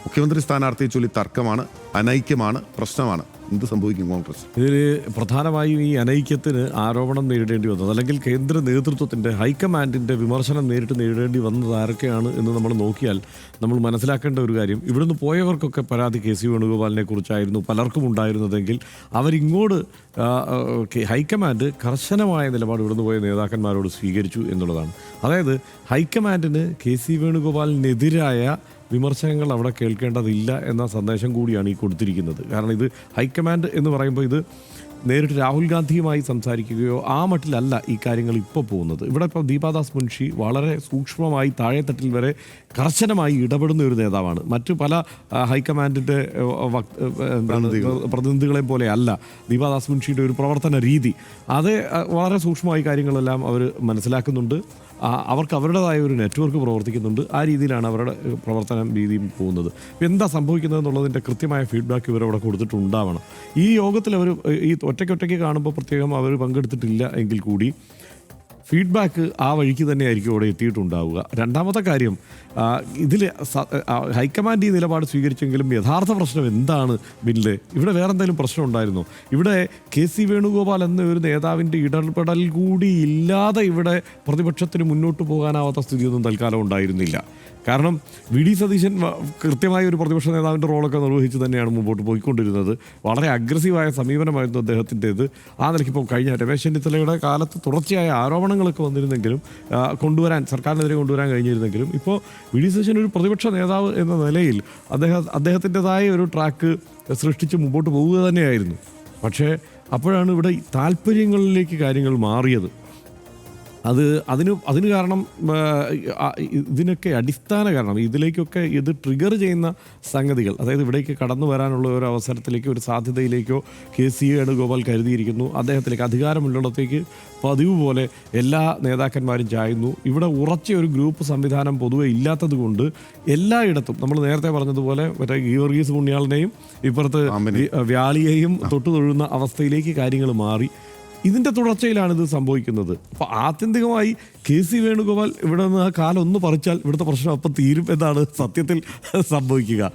മുഖ്യമന്ത്രി സ്ഥാനാർത്ഥിയെ ചൊല്ലി തർക്കമാണ്, അനൈക്യമാണ്, പ്രശ്നമാണ്. എന്ത് സംഭവിക്കും കോൺഗ്രസ്? ഇതിൽ പ്രധാനമായും ഈ അനൈക്യത്തിന് ആരോപണം നേരിടേണ്ടി വന്നത്, അല്ലെങ്കിൽ കേന്ദ്ര നേതൃത്വത്തിൻ്റെ ഹൈക്കമാൻഡിൻ്റെ വിമർശനം നേരിടേണ്ടി വന്നത് ആരൊക്കെയാണ് എന്ന് നമ്മൾ നോക്കിയാൽ നമ്മൾ മനസ്സിലാക്കേണ്ട ഒരു കാര്യം, ഇവിടുന്ന് പോയവർക്കൊക്കെ പരാതി കെ.സി. വേണുഗോപാലിനെ കുറിച്ചായിരുന്നു പലർക്കും ഉണ്ടായിരുന്നതെങ്കിൽ അവരിങ്ങോട്ട് ഹൈക്കമാൻഡ് കർശനമായ നിലപാട് ഇവിടുന്ന് പോയ നേതാക്കന്മാരോട് സ്വീകരിച്ചു എന്നുള്ളതാണ്. അതായത് ഹൈക്കമാൻഡിന് കെ.സി. വേണുഗോപാലിനെതിരായ വിമർശനങ്ങൾ അവിടെ കേൾക്കേണ്ടതില്ല എന്ന സന്ദേശം കൂടിയാണ് ഈ കൊടുത്തിരിക്കുന്നത്. കാരണം ഇത് ഹൈക്കമാൻഡ് എന്ന് പറയുമ്പോൾ ഇത് നേരിട്ട് രാഹുൽ ഗാന്ധിയുമായി സംസാരിക്കുകയോ ആ മട്ടിലല്ല ഈ കാര്യങ്ങൾ ഇപ്പോൾ പോകുന്നത്. ഇവിടെ ഇപ്പോൾ ദീപാദാസ് മുൻഷി വളരെ സൂക്ഷ്മമായി താഴെത്തട്ടിൽ വരെ കർശനമായി ഇടപെടുന്ന ഒരു നേതാവാണ്. മറ്റു പല ഹൈക്കമാൻഡിൻ്റെ പ്രതിനിധികളെ പോലെ അല്ല ദീപാദാസ് മുൻഷിയുടെ ഒരു പ്രവർത്തന രീതി. അത് വളരെ സൂക്ഷ്മമായി കാര്യങ്ങളെല്ലാം അവർ മനസ്സിലാക്കുന്നുണ്ട്. അവർക്ക് അവരുടേതായ ഒരു നെറ്റ്വർക്ക് പ്രവർത്തിക്കുന്നുണ്ട്. ആ രീതിയിലാണ് അവരുടെ പ്രവർത്തന രീതിയും പോകുന്നത്. എന്താ സംഭവിക്കുന്നത് എന്നുള്ളതിൻ്റെ കൃത്യമായ ഫീഡ്ബാക്ക് ഇവരവിടെ കൊടുത്തിട്ടുണ്ടാവണം. ഈ യോഗത്തിൽ അവർ ഈ ഒറ്റയ്ക്ക് കാണുമ്പോൾ പ്രത്യേകം അവർ പങ്കെടുത്തിട്ടില്ല എങ്കിൽ കൂടി ഫീഡ്ബാക്ക് ആ വഴിക്ക് തന്നെയായിരിക്കും അവിടെ എത്തിയിട്ടുണ്ടാവുക. രണ്ടാമത്തെ കാര്യം, ഇതിൽ ഹൈക്കമാൻഡ് ഈ നിലപാട് സ്വീകരിച്ചെങ്കിലും യഥാർത്ഥ പ്രശ്നം എന്താണ് ബില്ല്? ഇവിടെ വേറെ എന്തെങ്കിലും പ്രശ്നം ഉണ്ടായിരുന്നോ? ഇവിടെ കെ.സി. വേണുഗോപാൽ എന്ന ഒരു നേതാവിൻ്റെ ഇടപെടൽ കൂടി ഇല്ലാതെ ഇവിടെ പ്രതിപക്ഷത്തിന് മുന്നോട്ട് പോകാനാവാത്ത സ്ഥിതിയൊന്നും തൽക്കാലം ഉണ്ടായിരുന്നില്ല. കാരണം വി.ഡി. സതീശൻ കൃത്യമായ ഒരു പ്രതിപക്ഷ നേതാവിൻ്റെ റോളൊക്കെ നിർവഹിച്ച് തന്നെയാണ് മുമ്പോട്ട് പോയിക്കൊണ്ടിരുന്നത്. വളരെ അഗ്രസീവായ സമീപനമായിരുന്നു അദ്ദേഹത്തിൻ്റേത്. ആ നിലയ്ക്ക് ഇപ്പോൾ കഴിഞ്ഞ രമേശ് ചെന്നിത്തലയുടെ കാലത്ത് തുടർച്ചയായ ആരോപണങ്ങളൊക്കെ വന്നിരുന്നെങ്കിലും സർക്കാരിനെതിരെ കൊണ്ടുവരാൻ കഴിഞ്ഞിരുന്നെങ്കിലും ഇപ്പോൾ വി.ഡി. സതീശൻ ഒരു പ്രതിപക്ഷ നേതാവ് എന്ന നിലയിൽ അദ്ദേഹത്തിൻ്റെതായ ഒരു ട്രാക്ക് സൃഷ്ടിച്ച് മുമ്പോട്ട് പോവുക തന്നെയായിരുന്നു. പക്ഷേ അപ്പോഴാണ് ഇവിടെ താല്പര്യങ്ങളിലേക്ക് കാര്യങ്ങൾ മാറിയത്. അതിന് കാരണം ഇതിനൊക്കെ അടിസ്ഥാന കാരണം ഇതിലേക്കൊക്കെ ഇത് ട്രിഗർ ചെയ്യുന്ന സംഗതികൾ, അതായത് ഇവിടേക്ക് കടന്നു വരാനുള്ള ഒരു അവസരത്തിലേക്കോ ഒരു സാധ്യതയിലേക്കോ കെ.സി. വേണുഗോപാൽ കരുതിയിരിക്കുന്നു. അദ്ദേഹത്തിലേക്ക് അധികാരമുള്ളിടത്തേക്ക് പതിവ് പോലെ എല്ലാ നേതാക്കന്മാരും ചായുന്നു. ഇവിടെ ഉറച്ച ഒരു ഗ്രൂപ്പ് സംവിധാനം പൊതുവെ ഇല്ലാത്തത് കൊണ്ട് എല്ലായിടത്തും നമ്മൾ നേരത്തെ പറഞ്ഞതുപോലെ മറ്റേ ഗീവർഗീസ് പുണ്യാളിനെയും ഇപ്പുറത്ത് വ്യാളിയെയും തൊഴുന്ന അവസ്ഥയിലേക്ക് കാര്യങ്ങൾ മാറി. ഇതിൻ്റെ തുടർച്ചയിലാണ് ഇത് സംഭവിക്കുന്നത്. അപ്പോൾ ആത്യന്തികമായി കെ.സി. വേണുഗോപാൽ ഇവിടെ നിന്ന് ആ കാലം ഒന്ന് പറിച്ചാൽ ഇവിടുത്തെ പ്രശ്നം അപ്പം തീരും എന്നാണ് സത്യത്തിൽ സംഭവിക്കുക.